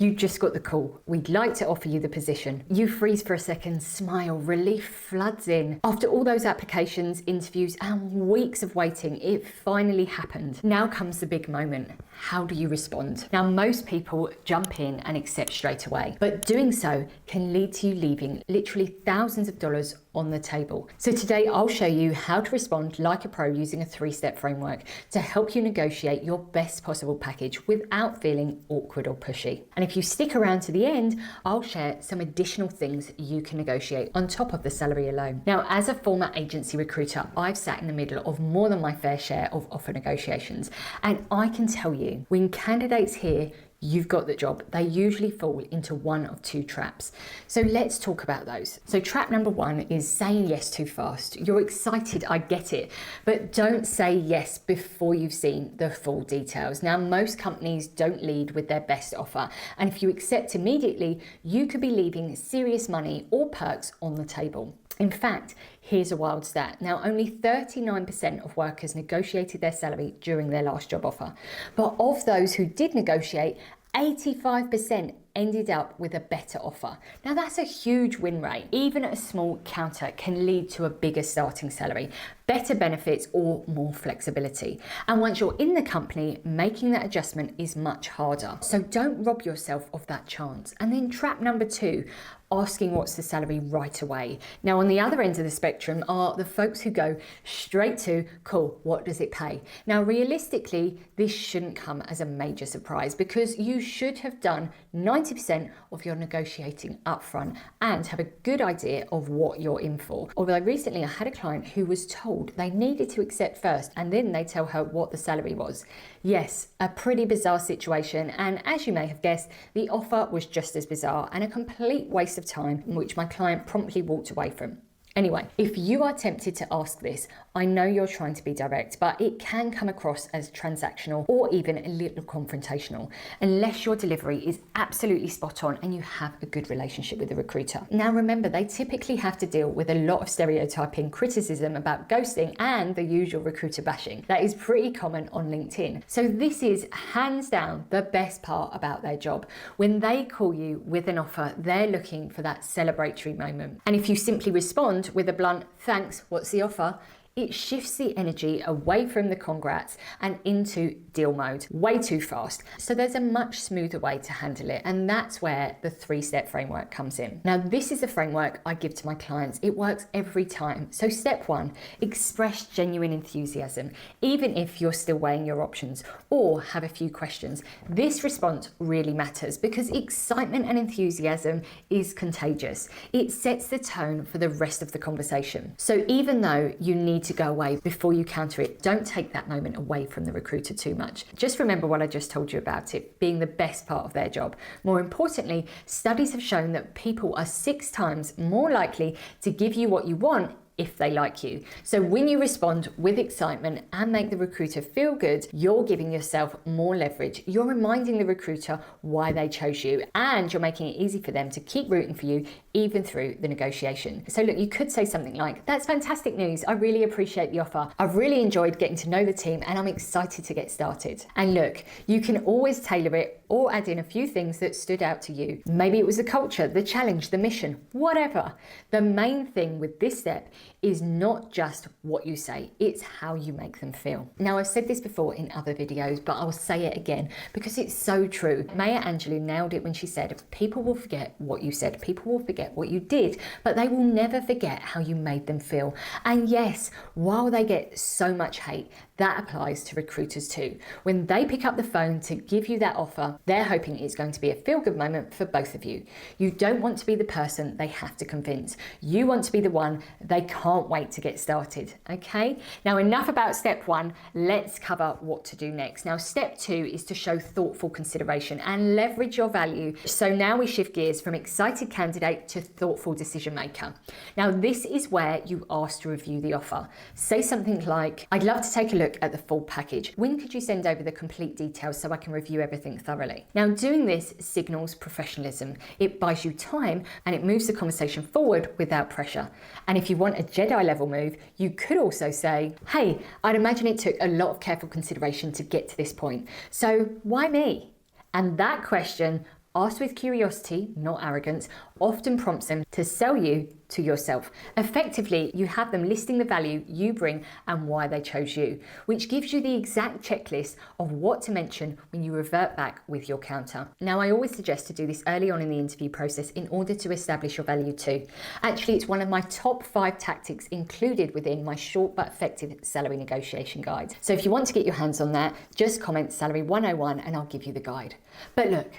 You just got the call. We'd like to offer you the position. You freeze for a second, smile, relief floods in. After all those applications, interviews, and weeks of waiting, it finally happened. Now comes the big moment. How do you respond? Now, most people jump in and accept straight away, but doing so can lead to you leaving literally thousands of dollars on the table. So today I'll show you how to respond like a pro using a 3-step framework to help you negotiate your best possible package without feeling awkward or pushy. And if you stick around to the end, I'll share some additional things you can negotiate on top of the salary alone. Now, as a former agency recruiter, I've sat in the middle of more than my fair share of offer negotiations, and I can tell you, when candidates hear you've got the job, they usually fall into one of two traps. So let's talk about those. So trap number one is saying yes too fast. You're excited, I get it, but don't say yes before you've seen the full details. Now, most companies don't lead with their best offer, and if you accept immediately, you could be leaving serious money or perks on the table. In fact, here's a wild stat. Now, only 39% of workers negotiated their salary during their last job offer. But of those who did negotiate, 85% ended up with a better offer. Now, that's a huge win rate. Even a small counter can lead to a bigger starting salary, better benefits, or more flexibility. And once you're in the company, making that adjustment is much harder. So don't rob yourself of that chance. And then trap number two, asking what's the salary right away. Now, on the other end of the spectrum are the folks who go straight to, cool, what does it pay? Now, realistically, this shouldn't come as a major surprise because you should have done 90% of your negotiating upfront and have a good idea of what you're in for. Although recently I had a client who was told they needed to accept first and then they tell her what the salary was. Yes, a pretty bizarre situation, and as you may have guessed, the offer was just as bizarre and a complete waste of time, which my client promptly walked away from. Anyway, if you are tempted to ask this, I know you're trying to be direct, but it can come across as transactional or even a little confrontational, unless your delivery is absolutely spot on and you have a good relationship with the recruiter. Now remember, they typically have to deal with a lot of stereotyping, criticism about ghosting, and the usual recruiter bashing. That is pretty common on LinkedIn. So this is hands down the best part about their job. When they call you with an offer, they're looking for that celebratory moment. And if you simply respond with a blunt, thanks, what's the offer? It shifts the energy away from the congrats and into deal mode way too fast. So there's a much smoother way to handle it, and that's where the 3-step framework comes in. Now, this is the framework I give to my clients. It works every time. So step one, express genuine enthusiasm, even if you're still weighing your options or have a few questions. This response really matters because excitement and enthusiasm is contagious. It sets the tone for the rest of the conversation. So even though you need to go away before you counter it, don't take that moment away from the recruiter too much. Just remember what I just told you about it being the best part of their job. More importantly, studies have shown that people are 6 times more likely to give you what you want if they like you. So when you respond with excitement and make the recruiter feel good, you're giving yourself more leverage. You're reminding the recruiter why they chose you, and you're making it easy for them to keep rooting for you even through the negotiation. So look, you could say something like, that's fantastic news. I really appreciate the offer. I've really enjoyed getting to know the team and I'm excited to get started. And look, you can always tailor it or add in a few things that stood out to you. Maybe it was the culture, the challenge, the mission, whatever. The main thing with this step is not just what you say, it's how you make them feel. Now, I've said this before in other videos, but I'll say it again because it's so true. Maya Angelou nailed it when she said, people will forget what you said, people will forget what you did, but they will never forget how you made them feel. And yes, while they get so much hate, that applies to recruiters too. When they pick up the phone to give you that offer, they're hoping it's going to be a feel-good moment for both of you. You don't want to be the person they have to convince. You want to be the one they can't wait to get started, okay? Now, enough about step one. Let's cover what to do next. Now, step two is to show thoughtful consideration and leverage your value. So now we shift gears from excited candidate to thoughtful decision maker. Now, this is where you ask to review the offer. Say something like, I'd love to take a look at the full package. When could you send over the complete details so I can review everything thoroughly? Now, doing this signals professionalism. It buys you time and it moves the conversation forward without pressure. And if you want a Jedi level move, you could also say, hey, I'd imagine it took a lot of careful consideration to get to this point. So why me? And that question asked with curiosity, not arrogance, often prompts them to sell you to yourself. Effectively, you have them listing the value you bring and why they chose you, which gives you the exact checklist of what to mention when you revert back with your counter. Now, I always suggest to do this early on in the interview process in order to establish your value too. Actually, it's one of my top 5 tactics included within my short but effective salary negotiation guide. So if you want to get your hands on that, just comment salary 101 and I'll give you the guide. But look,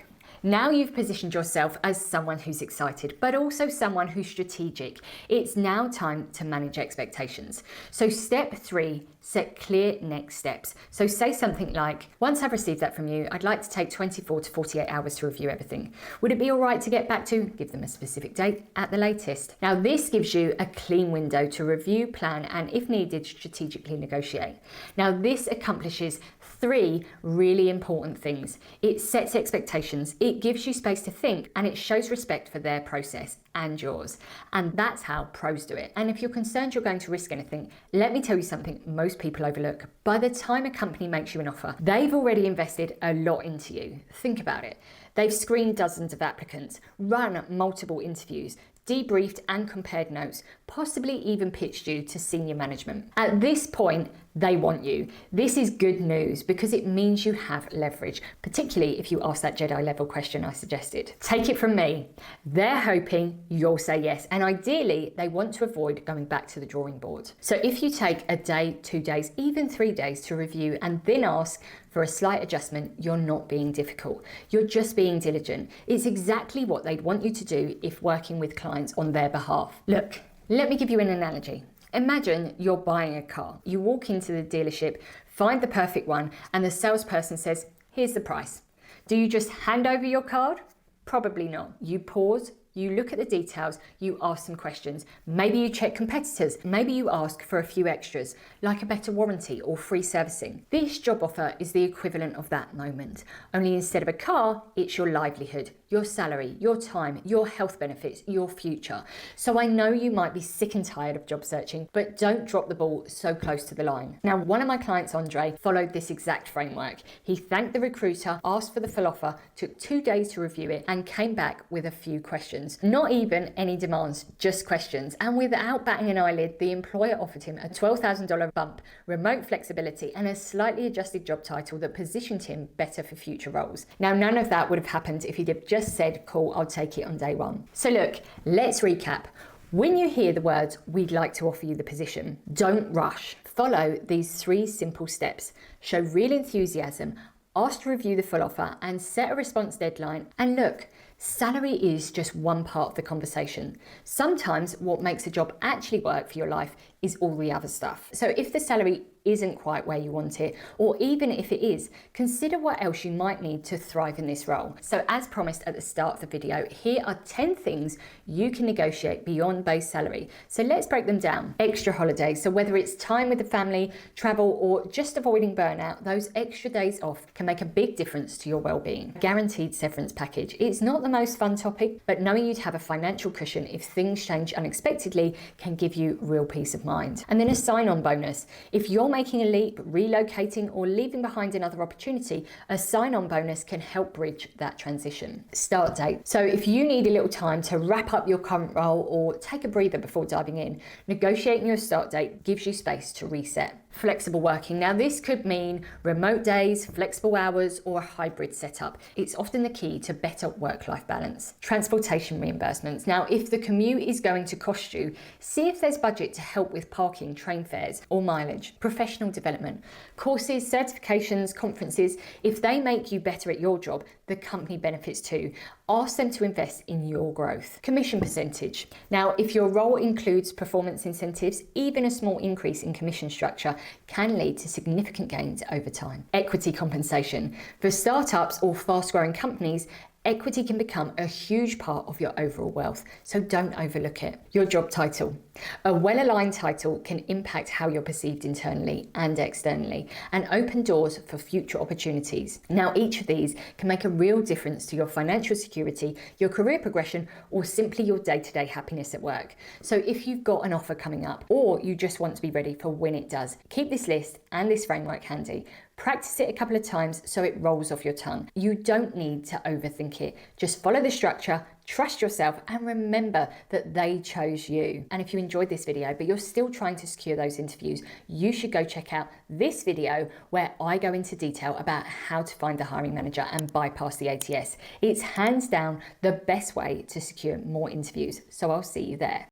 now you've positioned yourself as someone who's excited, but also someone who's strategic. It's now time to manage expectations. So step 3, set clear next steps. So say something like, once I've received that from you, I'd like to take 24 to 48 hours to review everything. Would it be all right to get back to, give them a specific date at the latest. Now this gives you a clean window to review, plan, and if needed, strategically negotiate. Now this accomplishes 3 really important things. It sets expectations, it gives you space to think, and it shows respect for their process and yours. And that's how pros do it. And if you're concerned you're going to risk anything, let me tell you something most people overlook. By the time a company makes you an offer, they've already invested a lot into you. Think about it. They've screened dozens of applicants, run multiple interviews, debriefed and compared notes, possibly even pitched you to senior management. At this point, they want you. This is good news because it means you have leverage, particularly if you ask that Jedi level question I suggested. Take it from me. They're hoping you'll say yes, and ideally they want to avoid going back to the drawing board. So if you take a day, 2 days, even 3 days to review and then ask for a slight adjustment, you're not being difficult. You're just being diligent. It's exactly what they'd want you to do if working with clients on their behalf. Look, let me give you an analogy. Imagine you're buying a car. You walk into the dealership, find the perfect one, and the salesperson says, here's the price. Do you just hand over your card? Probably not. You pause, you look at the details, you ask some questions. Maybe you check competitors. Maybe you ask for a few extras, like a better warranty or free servicing. This job offer is the equivalent of that moment. Only instead of a car, it's your livelihood, your salary, your time, your health benefits, your future. So I know you might be sick and tired of job searching, but don't drop the ball so close to the line. Now, one of my clients, Andre, followed this exact framework. He thanked the recruiter, asked for the full offer, took 2 days to review it, and came back with a few questions. Not even any demands, just questions. And without batting an eyelid, the employer offered him a $12,000 bump, remote flexibility, and a slightly adjusted job title that positioned him better for future roles. Now, none of that would have happened if he'd have just said, cool, I'll take it on day 1. So look, let's recap. When you hear the words, we'd like to offer you the position, don't rush. Follow these 3 simple steps. Show real enthusiasm, ask to review the full offer, and set a response deadline. And look, salary is just one part of the conversation. Sometimes what makes a job actually work for your life is all the other stuff. So if the salary isn't quite where you want it, or even if it is, consider what else you might need to thrive in this role. So as promised at the start of the video, here are 10 things you can negotiate beyond base salary. So let's break them down. Extra holidays. So whether it's time with the family, travel, or just avoiding burnout, those extra days off can make a big difference to your well-being. Guaranteed severance package. It's not the most fun topic, but knowing you'd have a financial cushion if things change unexpectedly can give you real peace of mind. And then a sign-on bonus. If you're making a leap, relocating, or leaving behind another opportunity, a sign-on bonus can help bridge that transition. Start date. So if you need a little time to wrap up your current role or take a breather before diving in, negotiating your start date gives you space to reset. Flexible working. Now this could mean remote days, flexible hours, or a hybrid setup. It's often the key to better work-life balance. Transportation reimbursements. Now if the commute is going to cost you, see if there's budget to help with parking, train fares, or mileage. Professional development. Courses, certifications, conferences. If they make you better at your job, the company benefits too. Ask them to invest in your growth. Commission percentage. Now, if your role includes performance incentives, even a small increase in commission structure can lead to significant gains over time. Equity compensation. For startups or fast-growing companies, equity can become a huge part of your overall wealth, so don't overlook it. Your job title. A well-aligned title can impact how you're perceived internally and externally and open doors for future opportunities. Now, each of these can make a real difference to your financial security, your career progression, or simply your day-to-day happiness at work. So if you've got an offer coming up or you just want to be ready for when it does, keep this list and this framework handy. Practice it a couple of times so it rolls off your tongue. You don't need to overthink it. Just follow the structure, trust yourself, and remember that they chose you. And if you enjoyed this video, but you're still trying to secure those interviews, you should go check out this video where I go into detail about how to find the hiring manager and bypass the ATS. It's hands down the best way to secure more interviews. So I'll see you there.